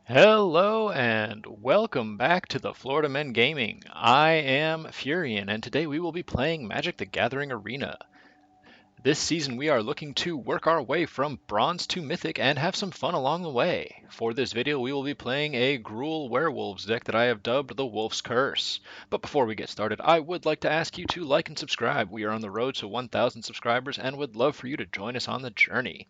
Hello and welcome back to the Florida Men Gaming. I am Furyan and today we will be playing Magic the Gathering Arena. This season we are looking to work our way from Bronze to Mythic and have some fun along the way. For this video we will be playing a Gruul Werewolves deck that I have dubbed the Wolf's Curse. But before we get started, I would like to ask you to like and subscribe. We are on the road to 1,000 subscribers and would love for you to join us on the journey.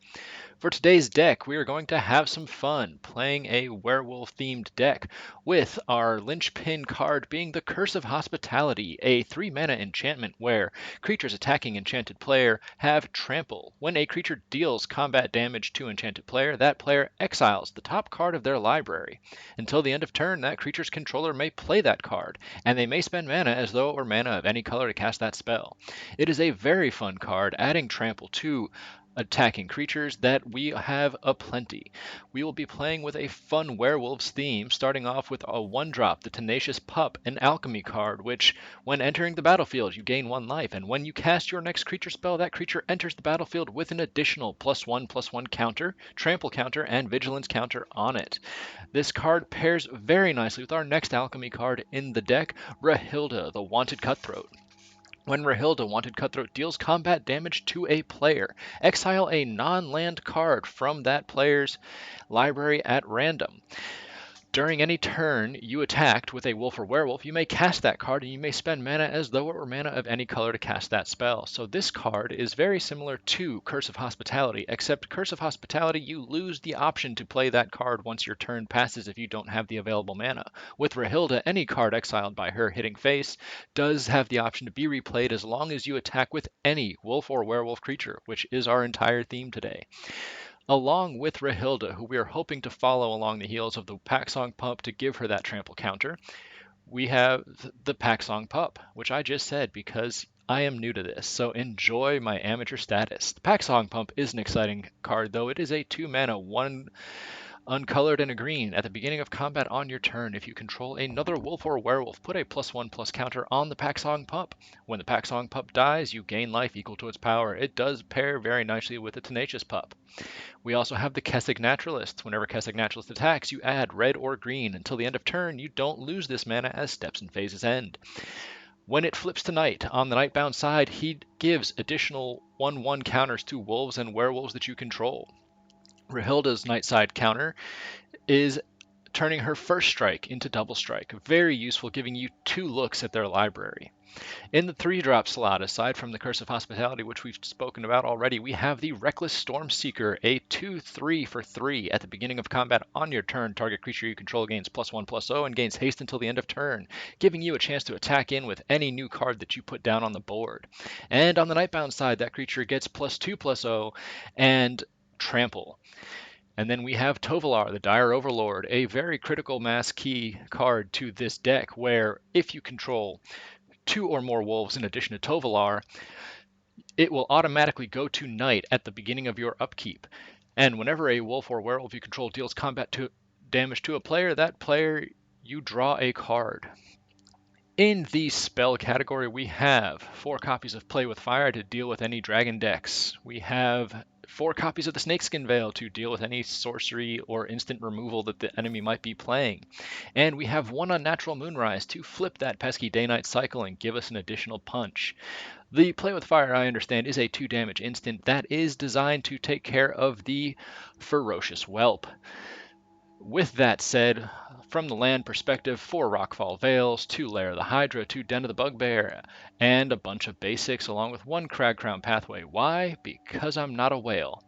For today's deck, we are going to have some fun playing a werewolf-themed deck, with our linchpin card being the Curse of Hospitality, a 3-mana enchantment where creatures attacking enchanted player have trample. When a creature deals combat damage to enchanted player, that player exiles the top card of their library. Until the end of turn, that creature's controller may play that card, and they may spend mana as though it were mana of any color to cast that spell. It is a very fun card, adding trample to attacking creatures that we have aplenty. We will be playing with a fun werewolves theme, starting off with a 1-drop, the Tenacious Pup, an alchemy card, which, when entering the battlefield, you gain 1 life, and when you cast your next creature spell, that creature enters the battlefield with an additional +1/+1 counter, trample counter, and vigilance counter on it. This card pairs very nicely with our next alchemy card in the deck, Rahilda, the Wanted Cutthroat. When Rahilda, Wanted Cutthroat, deals combat damage to a player, exile a non-land card from that player's library at random. During any turn you attacked with a wolf or werewolf, you may cast that card and you may spend mana as though it were mana of any color to cast that spell. So this card is very similar to Curse of Hospitality, except Curse of Hospitality, you lose the option to play that card once your turn passes if you don't have the available mana. With Rahilda, any card exiled by her hitting face does have the option to be replayed as long as you attack with any wolf or werewolf creature, which is our entire theme today. Along with Rahilda, who we are hoping to follow along the heels of the Packsong Pup to give her that trample counter, we have the Packsong Pup, which I just said because I am new to this, so enjoy my amateur status. The Packsong Pup is an exciting card, though. It is a 2-mana, 1 uncolored and a green. At the beginning of combat on your turn, if you control another wolf or werewolf, put a +1/+ counter on the Packsong Pup. When the Packsong Pup dies, you gain life equal to its power. It does pair very nicely with the Tenacious Pup. We also have the Kessig Naturalist. Whenever Kessig Naturalist attacks, you add red or green. Until the end of turn, you don't lose this mana as steps and phases end. When it flips to night, on the Nightbound side, he gives additional 1/1 counters to wolves and werewolves that you control. Rahilda's Nightside counter is turning her first strike into double strike. Very useful, giving you 2 looks at their library. In the 3-drop slot, aside from the Curse of Hospitality, which we've spoken about already, we have the Reckless Stormseeker, a 2/3 for 3. At the beginning of combat on your turn, target creature you control gains +1/+0 and gains haste until the end of turn, giving you a chance to attack in with any new card that you put down on the board. And on the Nightbound side, that creature gets +2/+0 and trample. And then we have Tovolar, the Dire Overlord, a very critical mass key card to this deck, where if you control 2 or more wolves in addition to Tovolar, it will automatically go to night at the beginning of your upkeep. And whenever a wolf or werewolf you control deals combat damage to a player, that player, you draw a card. In the spell category, we have 4 copies of Play with Fire to deal with any dragon decks. We have 4 copies of the Snakeskin Veil to deal with any sorcery or instant removal that the enemy might be playing. And we have 1 Unnatural Moonrise to flip that pesky day-night cycle and give us an additional punch. The Play with Fire, I understand, is a 2 damage instant that is designed to take care of the Ferocious Whelp. With that said, from the land perspective, 4 Rockfall Vales, 2 Lair the Hydra, 2 Den of the Bugbear, and a bunch of basics along with 1 Cragcrown Pathway. Why? Because I'm not a whale.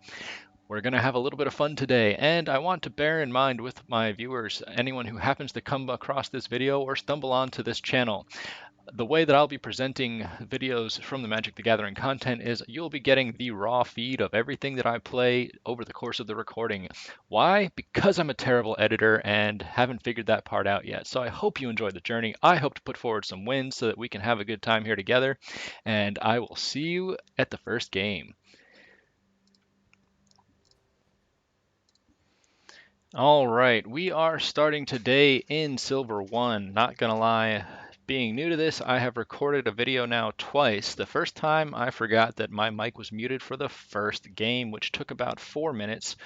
We're going to have a little bit of fun today, and I want to bear in mind with my viewers, anyone who happens to come across this video or stumble onto this channel, the way that I'll be presenting videos from the Magic the Gathering content is you'll be getting the raw feed of everything that I play over the course of the recording. Why? Because I'm a terrible editor and haven't figured that part out yet. So I hope you enjoyed the journey. I hope to put forward some wins so that we can have a good time here together. And I will see you at the first game. All right, we are starting today in Silver 1. Not gonna lie, being new to this, I have recorded a video now twice. The first time I forgot that my mic was muted for the first game, which took about 4 minutes.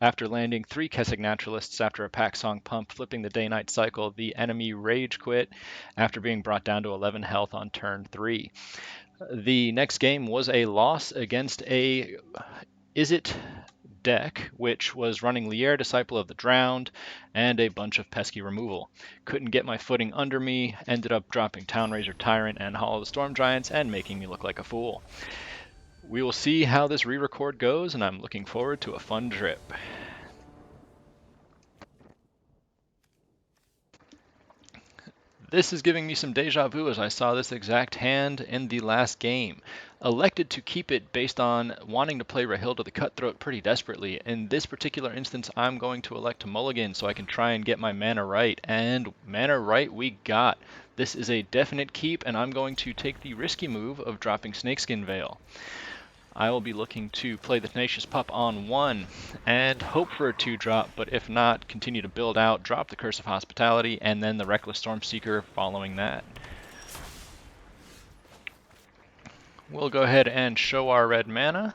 After landing 3 Kessig Naturalists after a Packsong Pup, flipping the day-night cycle, the enemy rage quit after being brought down to 11 health on turn 3. The next game was a loss against a Izzet deck, which was running Lair, Disciple of the Drowned, and a bunch of pesky removal. Couldn't get my footing under me, ended up dropping Townraiser Tyrant and Hollow the Storm Giants and making me look like a fool. We will see how this re-record goes, and I'm looking forward to a fun trip. This is giving me some deja vu as I saw this exact hand in the last game. Elected to keep it based on wanting to play Rahilda the Cutthroat pretty desperately. In this particular instance, I'm going to elect to mulligan so I can try and get my mana right. And mana right we got. This is a definite keep, and I'm going to take the risky move of dropping Snakeskin Veil. I will be looking to play the Tenacious Pup on 1 and hope for a 2-drop, but if not, continue to build out, drop the Curse of Hospitality, and then the Reckless Stormseeker following that. We'll go ahead and show our red mana,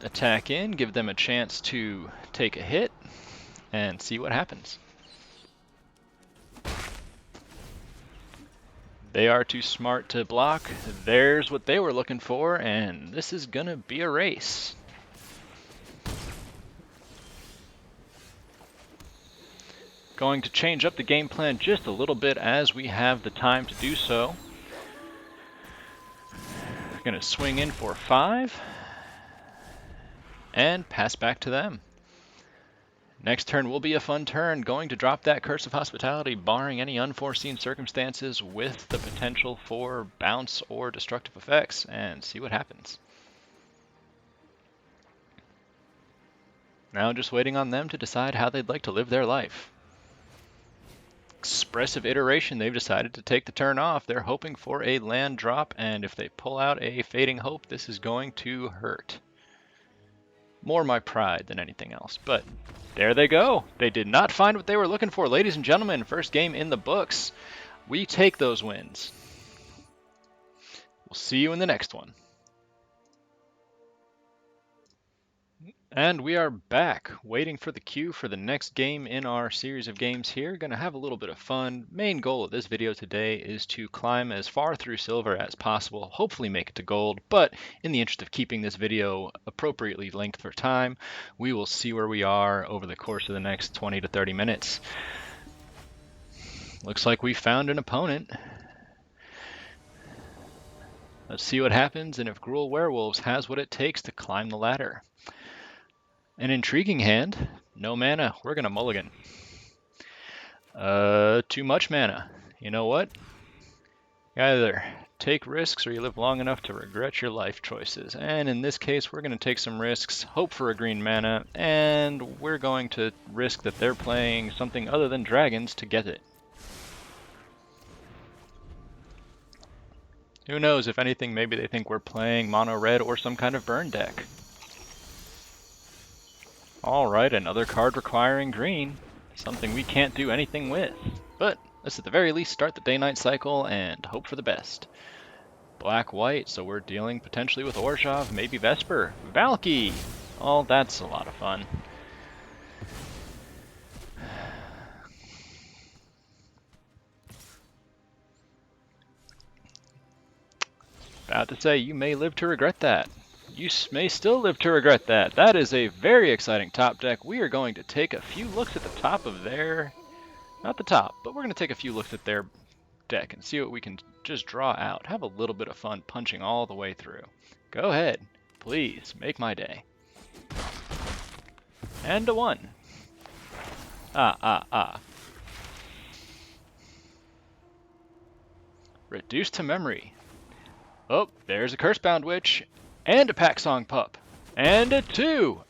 attack in, give them a chance to take a hit, and see what happens. They are too smart to block. There's what they were looking for, and this is gonna be a race. Going to change up the game plan just a little bit as we have the time to do so. Gonna swing in for 5 and pass back to them. Next turn will be a fun turn, going to drop that Curse of Hospitality, barring any unforeseen circumstances, with the potential for bounce or destructive effects, and see what happens. Now just waiting on them to decide how they'd like to live their life. Expressive iteration, they've decided to take the turn off. They're hoping for a land drop, and if they pull out a Fading Hope, this is going to hurt. More my pride than anything else, but there they go. They did not find what they were looking for. Ladies and gentlemen, first game in the books. We take those wins. We'll see you in the next one. And we are back, waiting for the cue for the next game in our series of games here. Gonna have a little bit of fun. Main goal of this video today is to climb as far through silver as possible, hopefully make it to gold, but in the interest of keeping this video appropriately length for time, we will see where we are over the course of the next 20 to 30 minutes. Looks like we found an opponent. Let's see what happens and if Gruul Werewolves has what it takes to climb the ladder. An intriguing hand. No mana. We're going to mulligan. Too much mana. You know what? Either take risks or you live long enough to regret your life choices. And in this case, we're going to take some risks, hope for a green mana, and we're going to risk that they're playing something other than dragons to get it. Who knows? If anything, maybe they think we're playing mono red or some kind of burn deck. Alright, another card requiring green. Something we can't do anything with. But let's at the very least start the day-night cycle and hope for the best. Black-white, so we're dealing potentially with Orzhov, maybe Vesper. Valky! Oh, that's a lot of fun. About to say, you may live to regret that. You may still live to regret that. That is a very exciting top deck. We are going to take a few looks at the top of their... Not the top, but we're going to take a few looks at their deck and see what we can just draw out. Have a little bit of fun punching all the way through. Go ahead. Please, make my day. And a 1. Reduced to memory. Oh, there's a Cursebound Witch. And a Packsong Pup. And a 2!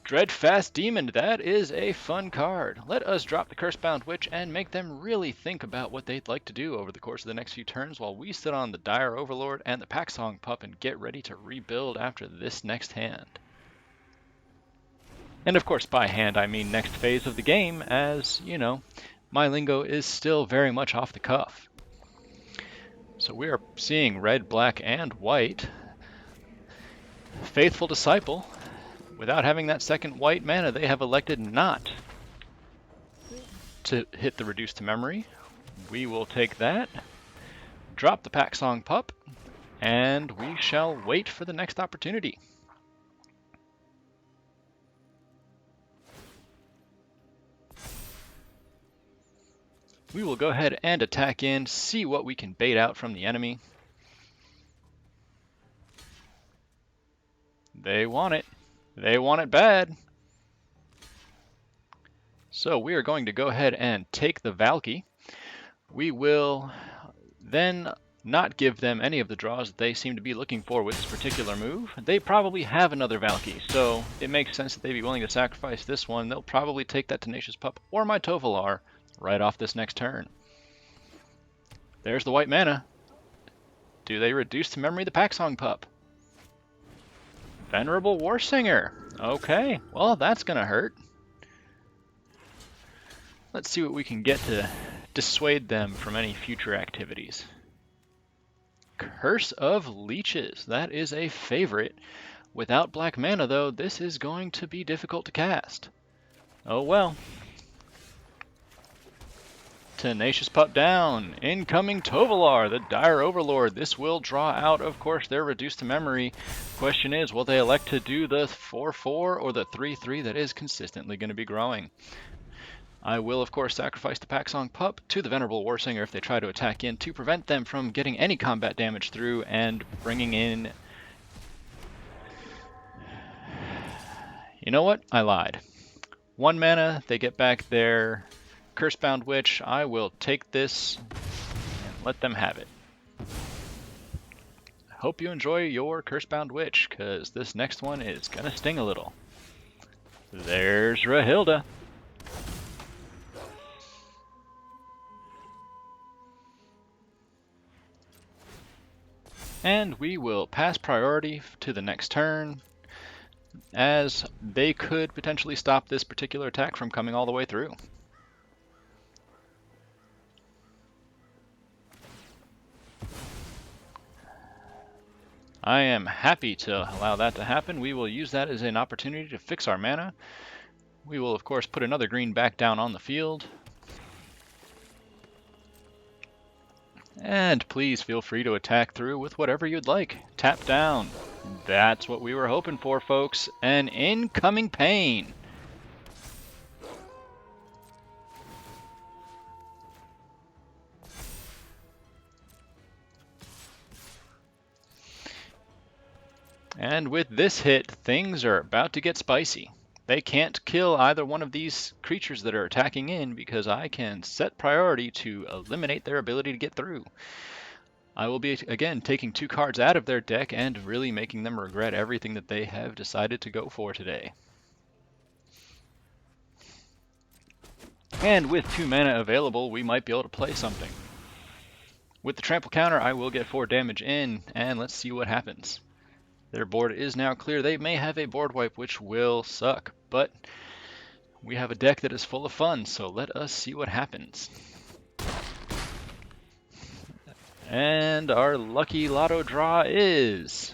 Dreadfast Demon, that is a fun card. Let us drop the Cursebound Witch and make them really think about what they'd like to do over the course of the next few turns while we sit on the Dire Overlord and the Packsong Pup and get ready to rebuild after this next hand. And of course, by hand, I mean next phase of the game, as, you know, my lingo is still very much off the cuff. So we are seeing red, black, and white. Faithful Disciple, without having that second white mana, they have elected not to hit the Reduce to Memory. We will take that, drop the Packsong Pup, and we shall wait for the next opportunity. We will go ahead and attack in, see what we can bait out from the enemy. They want it. They want it bad. So we are going to go ahead and take the Valky. We will then not give them any of the draws that they seem to be looking for with this particular move. They probably have another Valky, so it makes sense that they'd be willing to sacrifice this one. They'll probably take that Tenacious Pup or my Tovolar right off this next turn. There's the white mana. Do they reduce to memory the Packsong Pup? Venerable Warsinger. Okay, well that's gonna hurt. Let's see what we can get to dissuade them from any future activities. Curse of Leeches. That is a favorite. Without black mana, though, this is going to be difficult to cast. Oh well. Tenacious Pup down. Incoming Tovolar, the Dire Overlord. This will draw out, of course, their Reduced to Memory. Question is, will they elect to do the 4-4 or the 3-3 that is consistently going to be growing? I will, of course, sacrifice the Packsong Pup to the Venerable Warsinger if they try to attack in to prevent them from getting any combat damage through and bringing in... You know what? I lied. 1 mana, they get back their Cursebound Witch. I will take this and let them have it. Hope you enjoy your Cursebound Witch, because this next one is going to sting a little. There's Rahilda. And we will pass priority to the next turn, as they could potentially stop this particular attack from coming all the way through. I am happy to allow that to happen. We will use that as an opportunity to fix our mana. We will, of course, put another green back down on the field. And please feel free to attack through with whatever you'd like. Tap down. That's what we were hoping for, folks. An incoming pain. And with this hit, things are about to get spicy. They can't kill either one of these creatures that are attacking in because I can set priority to eliminate their ability to get through. I will be, again, taking 2 cards out of their deck and really making them regret everything that they have decided to go for today. And with 2 mana available, we might be able to play something. With the trample counter, I will get 4 damage in, and let's see what happens. Their board is now clear. They may have a board wipe, which will suck, but we have a deck that is full of fun, so let us see what happens. And our lucky lotto draw is...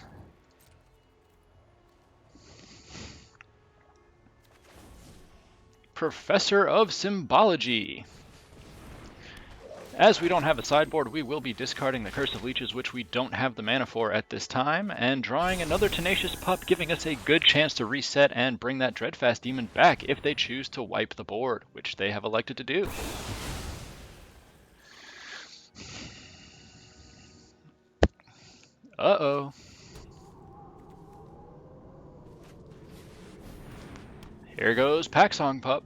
Professor of Symbology. As we don't have a sideboard, we will be discarding the Curse of Leeches, which we don't have the mana for at this time, and drawing another Tenacious Pup, giving us a good chance to reset and bring that Dreadfast Demon back if they choose to wipe the board, which they have elected to do. Uh-oh. Here goes Packsong Pup.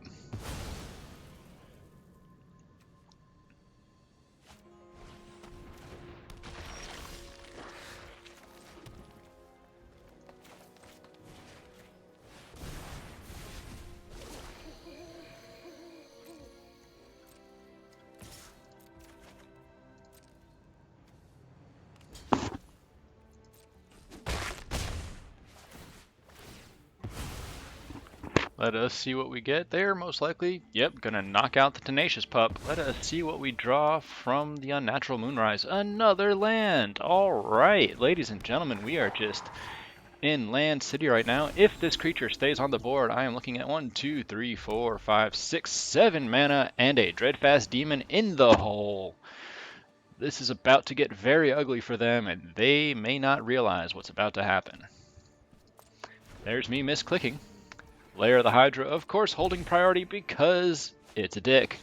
Let us see what we get there, most likely. Yep, gonna knock out the Tenacious Pup. Let us see what we draw from the Unnatural Moonrise. Another land! Alright, ladies and gentlemen, we are just in Land City right now. If this creature stays on the board, I am looking at 1, 2, 3, 4, 5, 6, 7 mana and a Dreadfast Demon in the hole. This is about to get very ugly for them, and they may not realize what's about to happen. There's me misclicking. Lair the Hydra, of course, holding priority because it's a dick.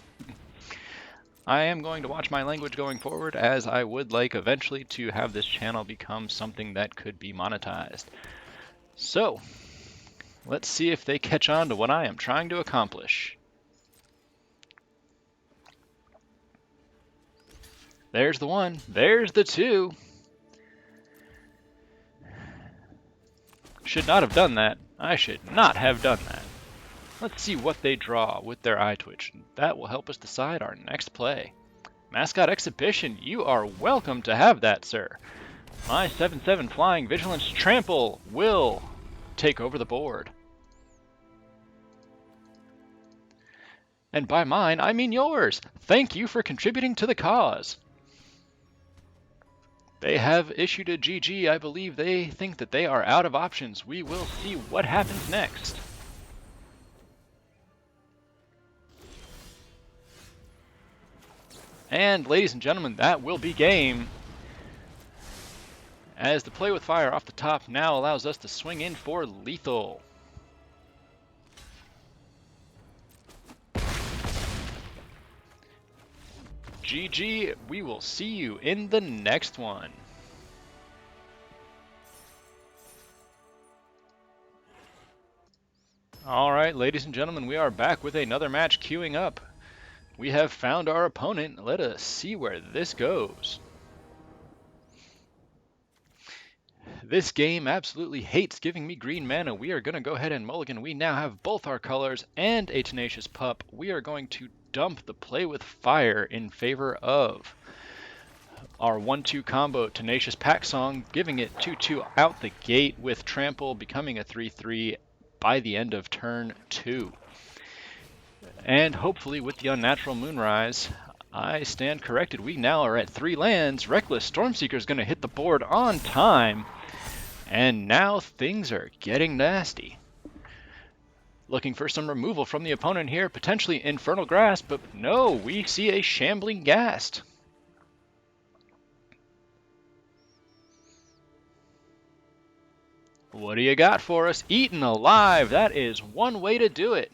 I am going to watch my language going forward, as I would like eventually to have this channel become something that could be monetized. So, let's see if they catch on to what I am trying to accomplish. There's the 1, there's the 2. Should not have done that. I should not have done that. Let's see what they draw with their eye twitch. That will help us decide our next play. Mascot Exhibition, you are welcome to have that, sir. My 7/7 Flying Vigilance Trample will take over the board. And by mine, I mean yours. Thank you for contributing to the cause. They have issued a GG. I believe they think that they are out of options. We will see what happens next. And ladies and gentlemen, that will be game. As the play with fire off the top now allows us to swing in for lethal. GG, we will see you in the next one. Alright, ladies and gentlemen, we are back with another match queuing up. We have found our opponent. Let us see where this goes. This game absolutely hates giving me green mana. We are going to go ahead and mulligan. We now have both our colors and a Tenacious Pup. We are going to dump the play with fire in favor of our 1-2 combo Tenacious Packsong, giving it 2-2 out the gate with Trample, becoming a 3-3 by the end of turn 2. And hopefully with the Unnatural Moonrise, I stand corrected. We now are at 3 lands. Reckless Stormseeker is going to hit the board on time. And now things are getting nasty. Looking for some removal from the opponent here, potentially Infernal Grasp, but no, we see a Shambling Ghast. What do you got for us? Eaten alive, that is one way to do it.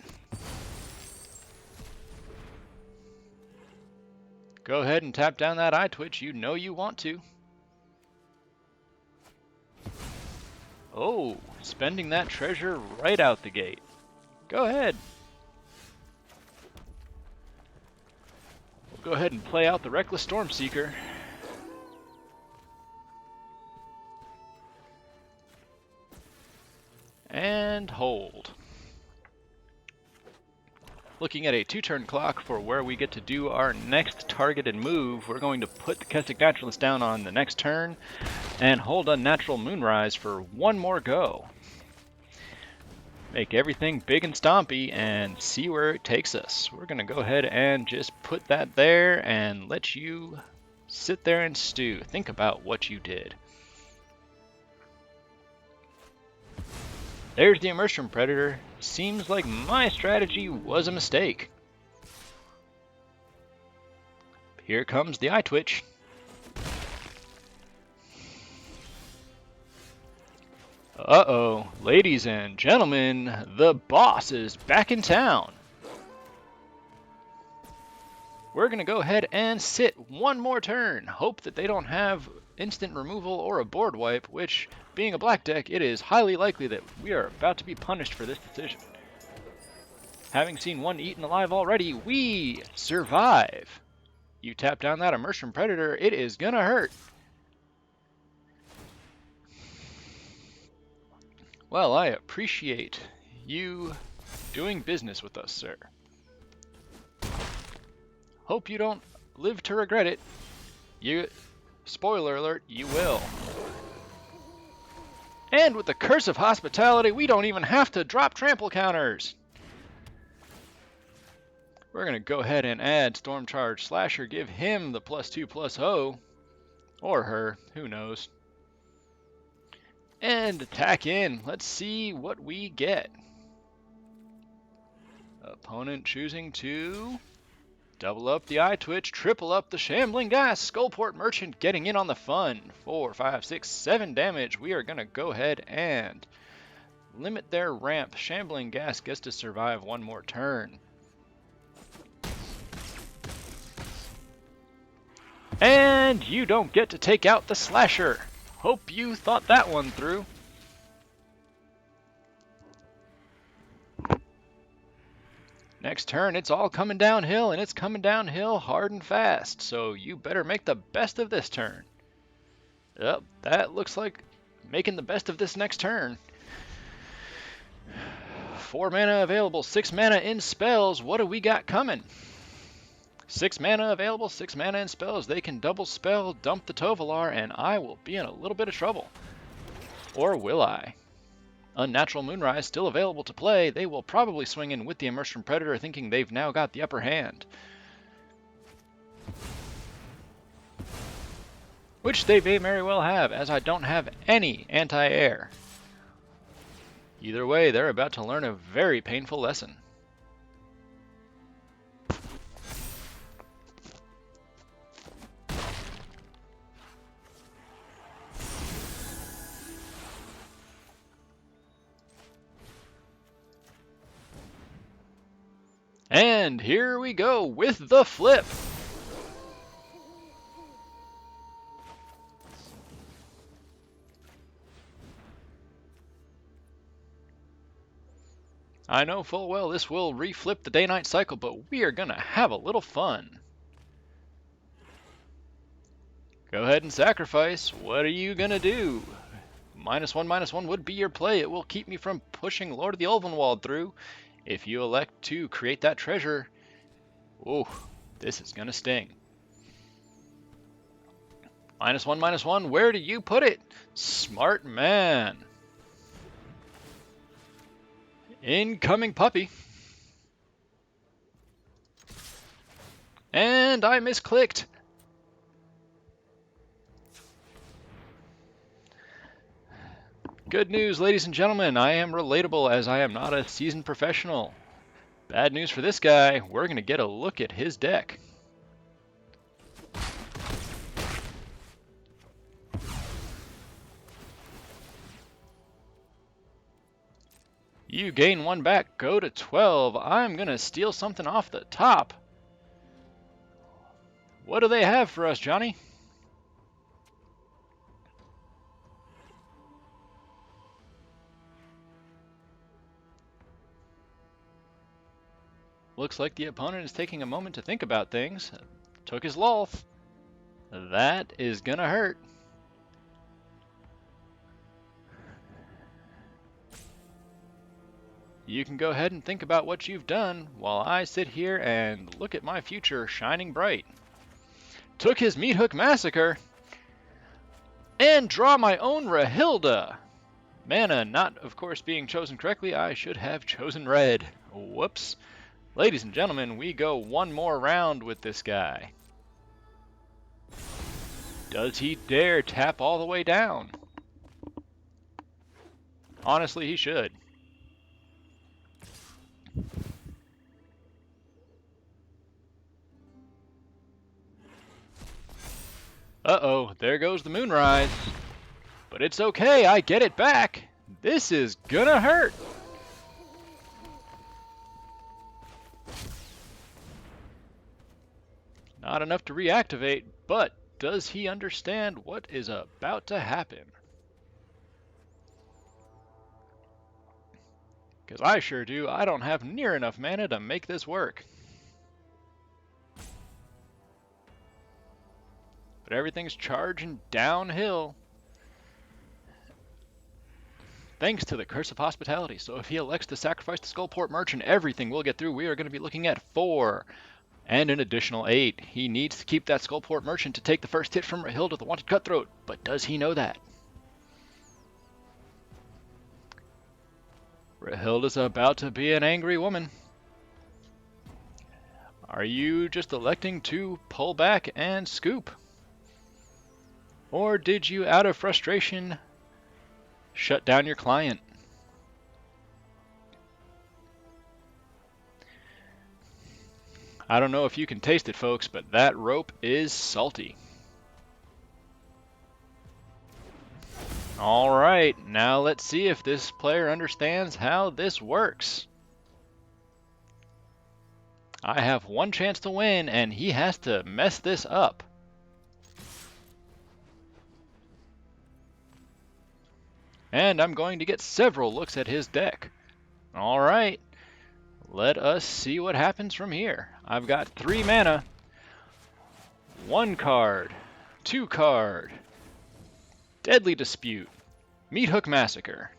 Go ahead and tap down that eye twitch, you know you want to. Oh, spending that treasure right out the gate. Go ahead. We'll go ahead and play out the Reckless Stormseeker. And hold. Looking at a 2-turn clock for where we get to do our next targeted move, we're going to put the Kessig Naturalist down on the next turn and hold Unnatural Moonrise for one more go. Make everything big and stompy and see where it takes us. We're going to go ahead and just put that there and let you sit there and stew. Think about what you did. There's the Immersion Predator. Seems like my strategy was a mistake. Here comes the eye twitch. Uh-oh, ladies and gentlemen, the boss is back in town. We're going to go ahead and sit one more turn. Hope that they don't have instant removal or a board wipe, which, being a black deck, it is highly likely that we are about to be punished for this decision. Having seen one eaten alive already, we survive. You tap down that Immersion Predator, it is going to hurt. Well, I appreciate you doing business with us, sir. Hope you don't live to regret it. Spoiler alert, you will. And with the Curse of Hospitality, we don't even have to drop trample counters. We're going to go ahead and add Storm Charge Slasher, give him the +2/+0. Or her, who knows. And attack in. Let's see what we get. Opponent choosing to double up the eye twitch, triple up the shambling gas. Skullport Merchant getting in on the fun. 4, 5, 6, 7 damage. We are going to go ahead and limit their ramp. Shambling gas gets to survive one more turn. And you don't get to take out the slasher. Hope you thought that one through. Next turn, it's all coming downhill, and it's coming downhill hard and fast, so you better make the best of this turn. Yep, that looks like making the best of this next turn. 4 mana available, 6 mana in spells. What do we got coming? 6 mana available, 6 mana in spells. They can double spell, dump the Tovolar, and I will be in a little bit of trouble. Or will I? Unnatural Moonrise still available to play. They will probably swing in with the Immersion Predator, thinking they've now got the upper hand. Which they may very well have, as I don't have any anti-air. Either way, they're about to learn a very painful lesson. And here we go with the flip. I know full well this will reflip the day-night cycle, but we are going to have a little fun. Go ahead and sacrifice. What are you going to do? -1/-1 would be your play. It will keep me from pushing Lord of the Ulvenwald through. If you elect to create that treasure, ooh, this is going to sting. -1/-1, where do you put it? Smart man. Incoming puppy. And I misclicked. Good news, ladies and gentlemen. I am relatable as I am not a seasoned professional. Bad news for this guy. We're going to get a look at his deck. You gain 1 back, go to 12. I'm going to steal something off the top. What do they have for us, Johnny? Looks like the opponent is taking a moment to think about things. Took his Lolth. That is going to hurt. You can go ahead and think about what you've done while I sit here and look at my future shining bright. Took his Meat Hook Massacre and draw my own Rahilda. Mana not, of course, being chosen correctly. I should have chosen red. Whoops. Ladies and gentlemen, we go one more round with this guy. Does he dare tap all the way down? Honestly, he should. Uh-oh, there goes the Moonrise. But it's okay, I get it back. This is gonna hurt. Not enough to reactivate, but does he understand what is about to happen? Because I sure do. I don't have near enough mana to make this work. But everything's charging downhill. Thanks to the Curse of Hospitality. So if he elects to sacrifice the Skullport Merchant, everything will get through. We are going to be looking at 4 and an additional 8. He needs to keep that Skullport Merchant to take the first hit from Rahilda, the wanted Cutthroat. But does he know that? Rahilda's about to be an angry woman. Are you just electing to pull back and scoop? Or did you, out of frustration, Shut down your client. I don't know if you can taste it, folks, but that rope is salty. Alright, now let's see if this player understands how this works. I have one chance to win, and he has to mess this up. And I'm going to get several looks at his deck. Alright, let us see what happens from here. I've got 3 mana. 1 card. 2 card. Deadly Dispute. Meathook Massacre.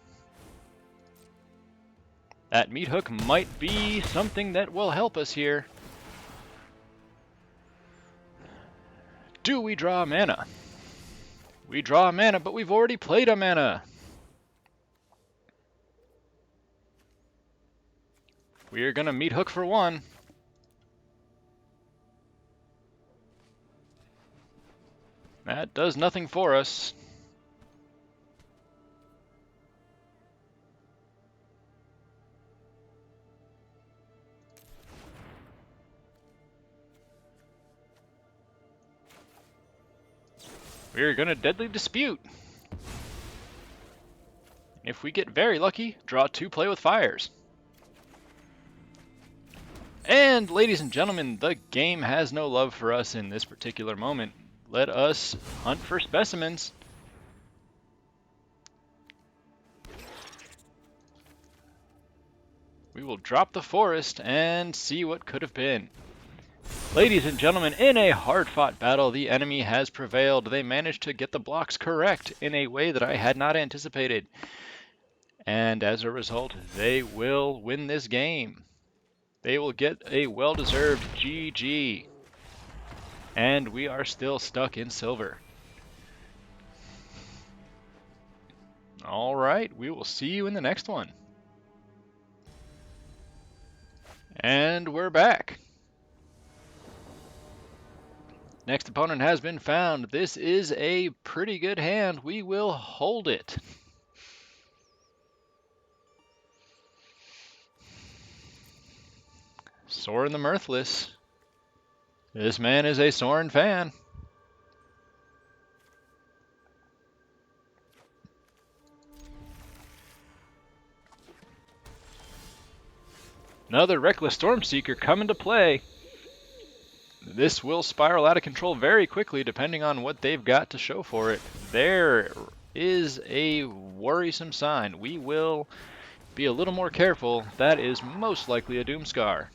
That Meathook might be something that will help us here. Do we draw mana? We draw a mana, but we've already played a mana. We are going to Meathook for 1. That does nothing for us. We're going to Deadly Dispute. If we get very lucky, draw 2 Play with Fires. And, ladies and gentlemen, the game has no love for us in this particular moment. Let us hunt for specimens. We will drop the forest and see what could have been. Ladies and gentlemen, in a hard-fought battle, the enemy has prevailed. They managed to get the blocks correct in a way that I had not anticipated. And as a result, they will win this game. They will get a well-deserved GG. And we are still stuck in silver. Alright, we will see you in the next one. And we're back. Next opponent has been found. This is a pretty good hand. We will hold it. Sorin the Mirthless. This man is a Sorin fan. Another Reckless Stormseeker coming to play. This will spiral out of control very quickly depending on what they've got to show for it. There is a worrisome sign. We will be a little more careful. That is most likely a Doomscar.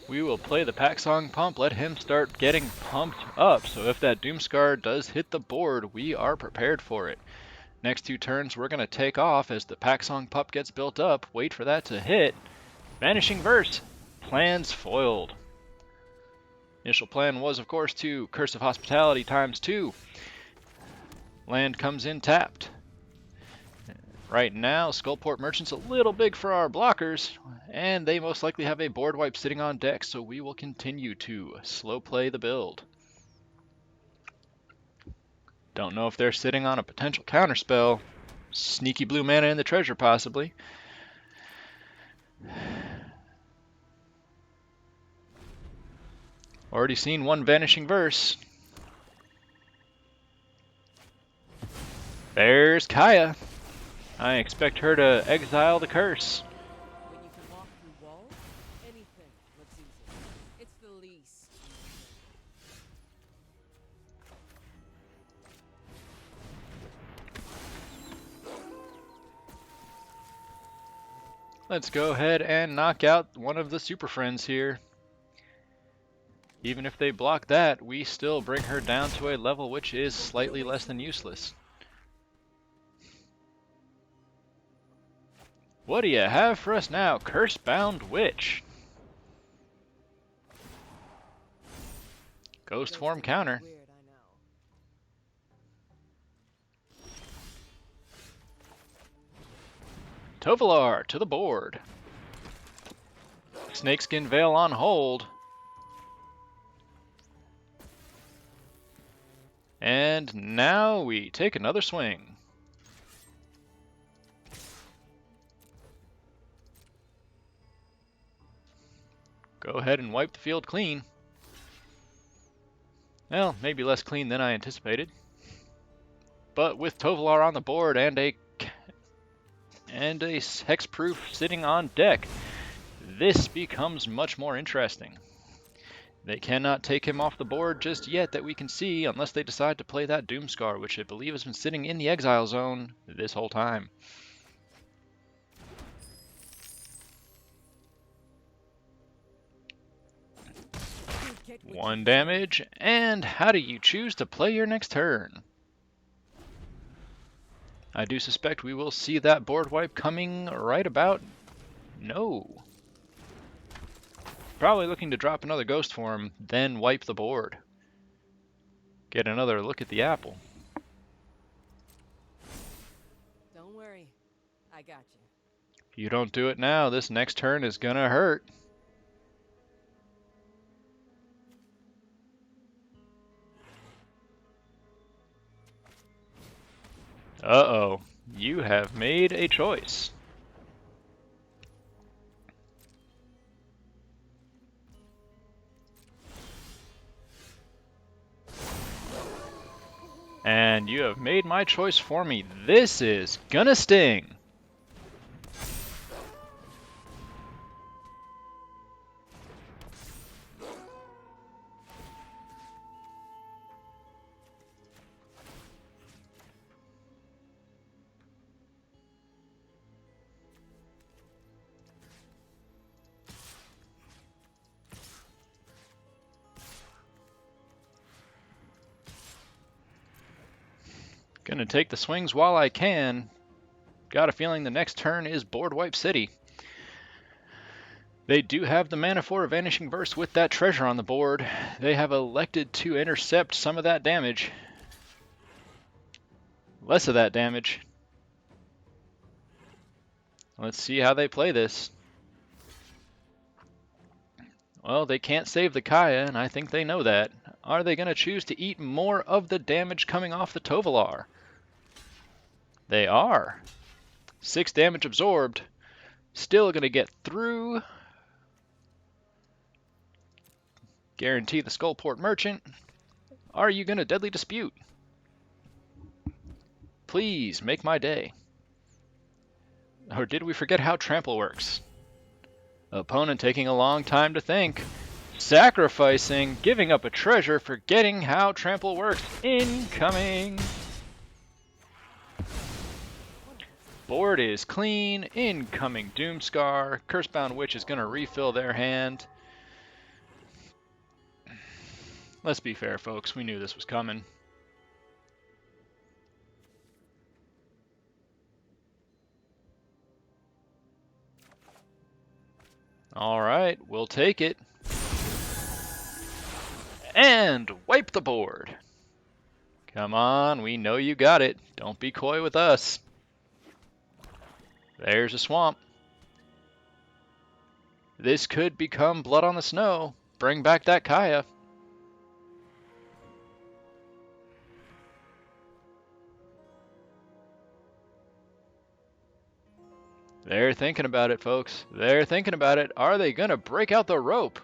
We will play the Packsong Pup, let him start getting pumped up, so if that Doomscar does hit the board, we are prepared for it. Next 2 turns, we're going to take off as the Packsong Pup gets built up, wait for that to hit. Vanishing Verse, plans foiled. Initial plan was, of course, to Curse of Hospitality ×2. Land comes in tapped. Right now, Skullport Merchant's a little big for our blockers, and they most likely have a board wipe sitting on deck, so we will continue to slow play the build. Don't know if they're sitting on a potential counterspell. Sneaky blue mana in the treasure, possibly. Already seen 1 Vanishing Verse. There's Kaya. I expect her to exile the curse. When you can walk through walls, anything looks easy. It's the least. Let's go ahead and knock out one of the Super Friends here. Even if they block that, we still bring her down to a level which is slightly less than useless. What do you have for us now? Cursebound Witch. Ghost form counter. Weird, I know. Tovolar to the board. Snakeskin Veil on hold. And now we take another swing. Go ahead and wipe the field clean. Well, maybe less clean than I anticipated. But with Tovolar on the board and a hexproof sitting on deck, this becomes much more interesting. They cannot take him off the board just yet that we can see, unless they decide to play that Doomscar, which I believe has been sitting in the exile zone this whole time. One damage, and how do you choose to play your next turn? I do suspect we will see that board wipe coming right about... No. Probably looking to drop another ghost form, then wipe the board. Get another look at the apple. Don't worry, I got you. If you don't do it now, this next turn is gonna hurt. Uh-oh, you have made a choice. And you have made my choice for me. This is gonna sting. Gonna take the swings while I can. Got a feeling the next turn is Board Wipe City. They do have the mana for a Vanishing Verse with that treasure on the board. They have elected to intercept some of that damage. Less of that damage. Let's see how they play this. Well, they can't save the Kaya, and I think they know that. Are they going to choose to eat more of the damage coming off the Tovolar? They are. 6 damage absorbed. Still going to get through. Guarantee the Skullport Merchant. Are you going to Deadly Dispute? Please, make my day. Or did we forget how Trample works? Opponent taking a long time to think. Sacrificing, giving up a treasure, forgetting how Trample works. Incoming! Board is clean. Incoming Doomscar. Cursebound Witch is going to refill their hand. Let's be fair, folks. We knew this was coming. Alright, we'll take it. And wipe the board. Come on, we know you got it. Don't be coy with us. There's a swamp. This could become Blood on the Snow. Bring back that Kaya. They're thinking about it, folks. They're thinking about it. Are they going to break out the rope?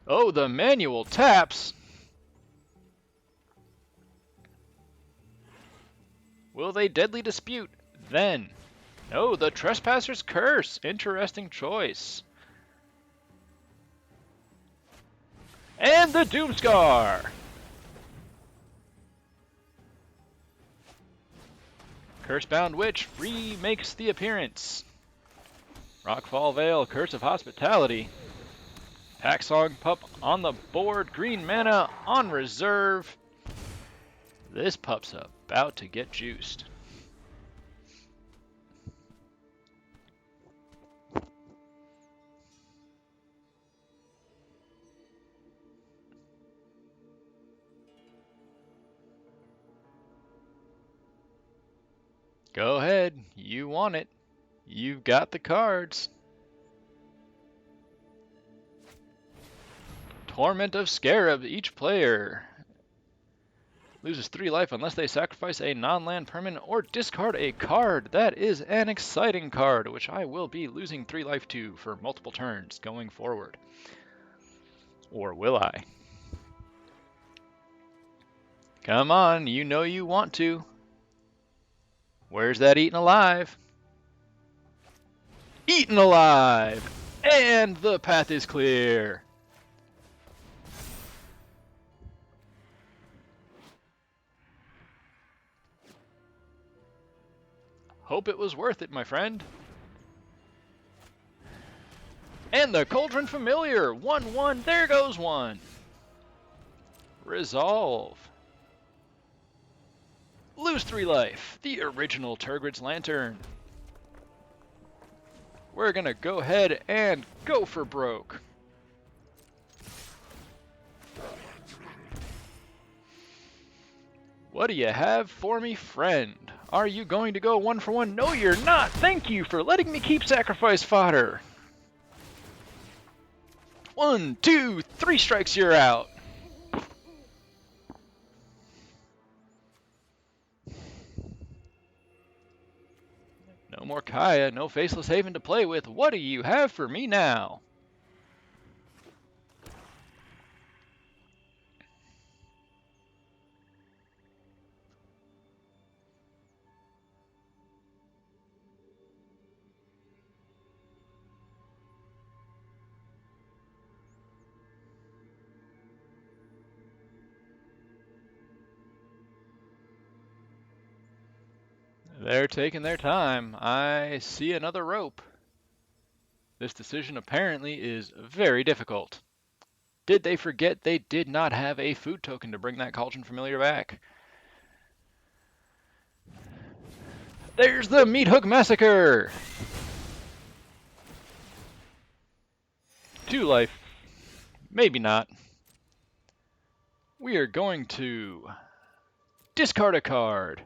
Oh, the manual taps. Will they Deadly Dispute? Then. Oh, the Trespasser's Curse. Interesting choice. And the Doomscar. Cursebound Witch remakes the appearance. Rockfall Vale, Curse of Hospitality. Packsong Pup on the board, green mana on reserve. This pup's about to get juiced. Go ahead. You want it. You've got the cards. Torment of Scarab. Each player loses 3 life unless they sacrifice a non-land permanent or discard a card. That is an exciting card, which I will be losing 3 life to for multiple turns going forward. Or will I? Come on, you know you want to. Where's that Eaten Alive? Eaten Alive! And the path is clear. Hope it was worth it, my friend. And the Cauldron Familiar! 1-1, there goes one! Resolve. Lose 3 life. The original Turgid's Lantern. We're gonna go ahead and go for broke. What do you have for me, friend? Are you going to go 1 for 1? No, you're not! Thank you for letting me keep sacrifice fodder! 1, 2, 3 strikes, you're out! No more Kaya, no Faceless Haven to play with. What do you have for me now? They're taking their time. I see another rope. This decision apparently is very difficult. Did they forget they did not have a food token to bring that Cauldron Familiar back? There's the Meat Hook Massacre! 2 life. Maybe not. We are going to discard a card.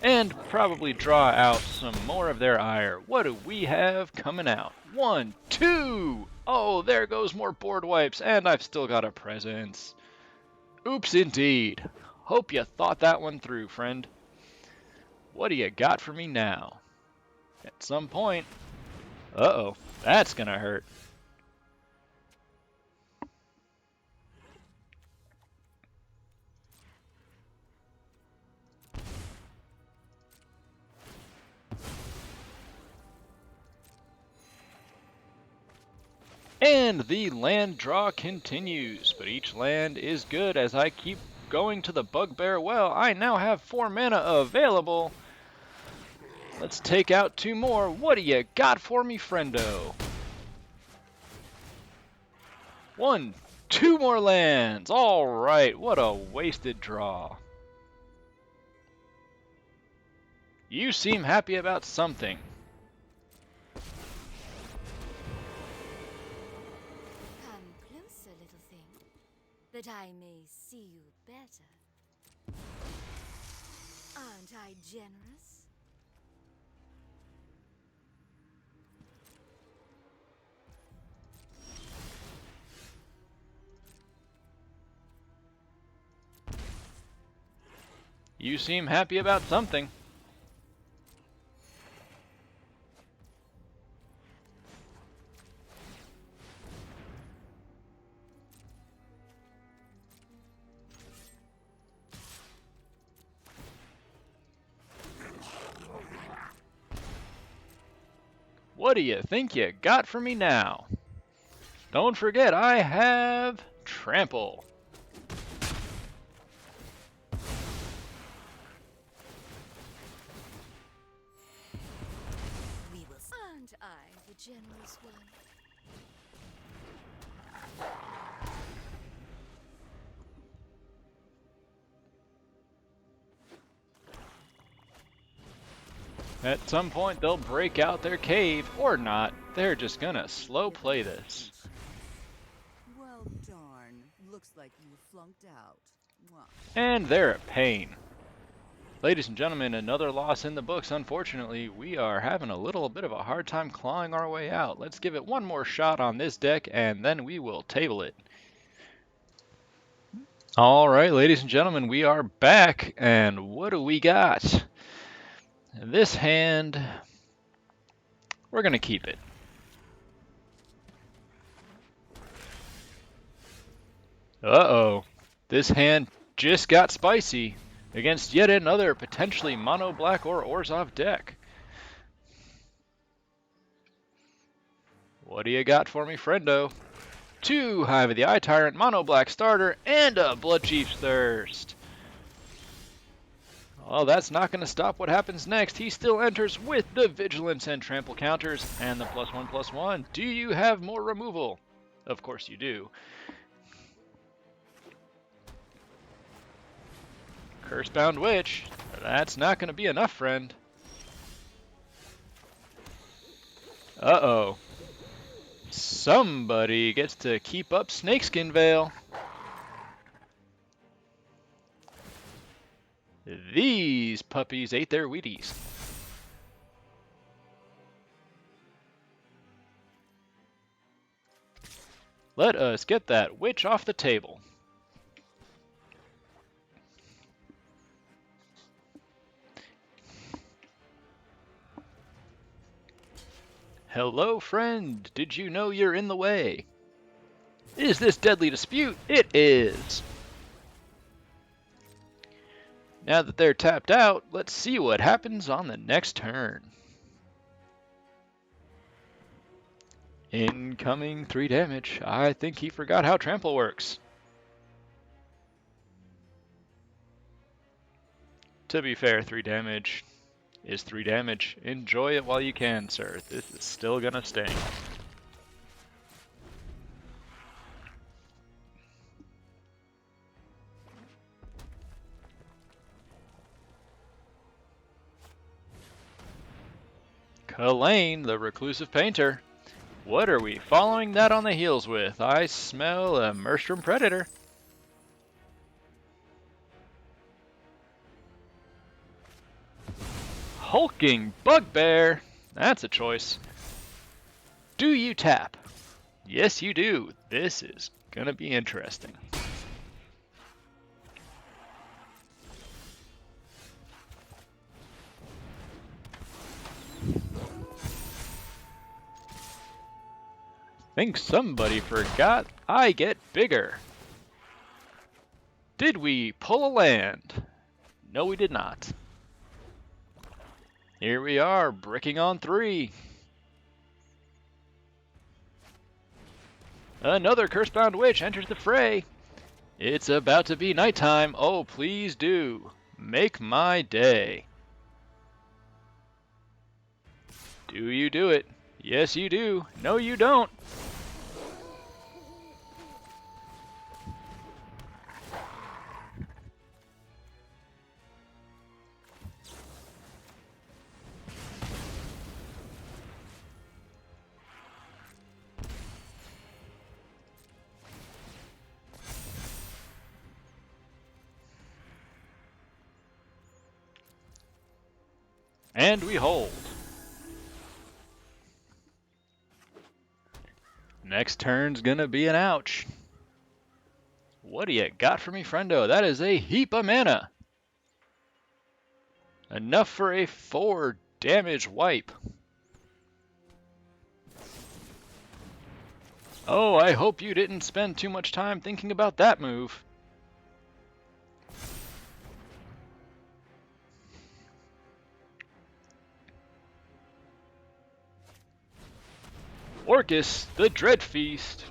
And probably draw out some more of their ire. What do we have coming out? 1, 2! Oh, there goes more board wipes, and I've still got a presence. Oops, indeed. Hope you thought that one through, friend. What do you got for me now? At some point... Uh-oh, that's gonna hurt. And the land draw continues, but each land is good as I keep going to the Bugbear well. I now have 4 mana available. Let's take out 2 more. What do you got for me, friendo? 1, 2 more lands. All right, what a wasted draw. You seem happy about something. That I may see you better. Aren't I generous? You seem happy about something. What do you think you got for me now? Don't forget, I have Trample. We will. Aren't I the generous one? At some point, they'll break out their cave, or not. They're just gonna slow play this. Well Looks like you flunked out. Mwah. And they're a pain. Ladies and gentlemen, another loss in the books. Unfortunately, we are having a little bit of a hard time clawing our way out. Let's give it one more shot on this deck, and then we will table it. Alright, ladies and gentlemen, we are back, and what do we got? This hand, we're going to keep it. Uh-oh. This hand just got spicy against yet another potentially mono black or Orzhov deck. What do you got for me, friendo? 2 Hive of the Eye Tyrant, mono black starter, and a Bloodchief's Thirst. Well, that's not going to stop what happens next. He still enters with the Vigilance and Trample counters and the +1/+1. Do you have more removal? Of course you do. Cursebound Witch. That's not going to be enough, friend. Uh-oh. Somebody gets to keep up Snakeskin Veil. These puppies ate their Wheaties. Let us get that witch off the table. Hello, friend. Did you know you're in the way? Is this deadly dispute? It is. Now that they're tapped out, let's see what happens on the next turn. Incoming 3 damage. I think he forgot how trample works. To be fair, 3 damage is 3 damage. Enjoy it while you can, sir. This is still gonna sting. Kalane, the Reclusive Painter. What are we following that on the heels with? I smell a Merstrom Predator. Hulking Bugbear. That's a choice. Do you tap? Yes, you do. This is gonna be interesting. Think somebody forgot I get bigger. Did we pull a land? No, we did not. Here we are, bricking on 3. Another Cursebound Witch enters the fray. It's about to be nighttime. Oh, please do. Make my day. Do you do it? Yes, you do. No, you don't. And we hold. Next turn's gonna be an ouch. What do you got for me, friendo? That is a heap of mana. Enough for a 4 damage wipe. Oh, I hope you didn't spend too much time thinking about that move. Orcus, the Dread Feast.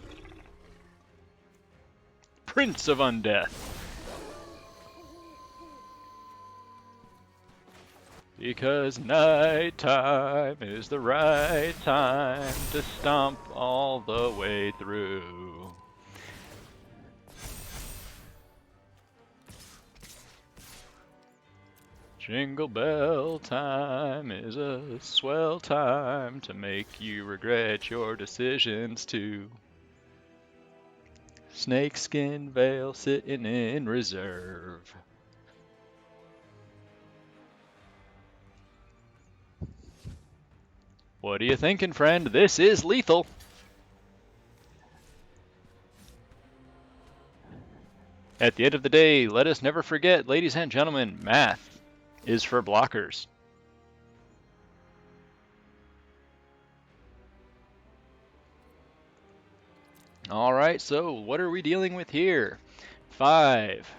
Prince of Undeath. Because nighttime is the right time to stomp all the way through. Jingle bell time is a swell time to make you regret your decisions too. Snakeskin Veil sitting in reserve. What are you thinking, friend? This is lethal. At the end of the day, let us never forget, ladies and gentlemen, math is for blockers. All right, so what are we dealing with here? 5,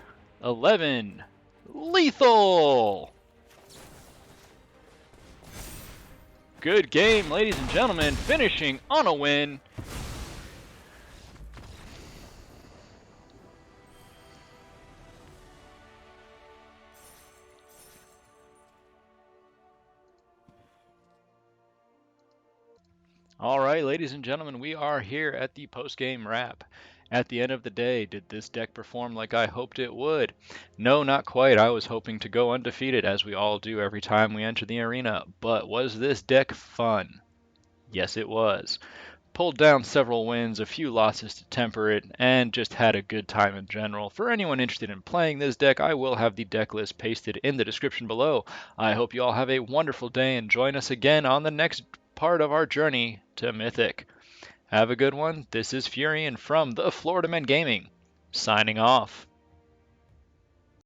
11, lethal! Good game, ladies and gentlemen, finishing on a win. All right, ladies and gentlemen, we are here at the post-game wrap. At the end of the day, did this deck perform like I hoped it would? No, not quite. I was hoping to go undefeated, as we all do every time we enter the arena. But was this deck fun? Yes, it was. Pulled down several wins, a few losses to temper it, and just had a good time in general. For anyone interested in playing this deck, I will have the deck list pasted in the description below. I hope you all have a wonderful day and join us again on the next part of our journey to Mythic. Have a good one. This is Furyan from the Florida Men Gaming, signing off.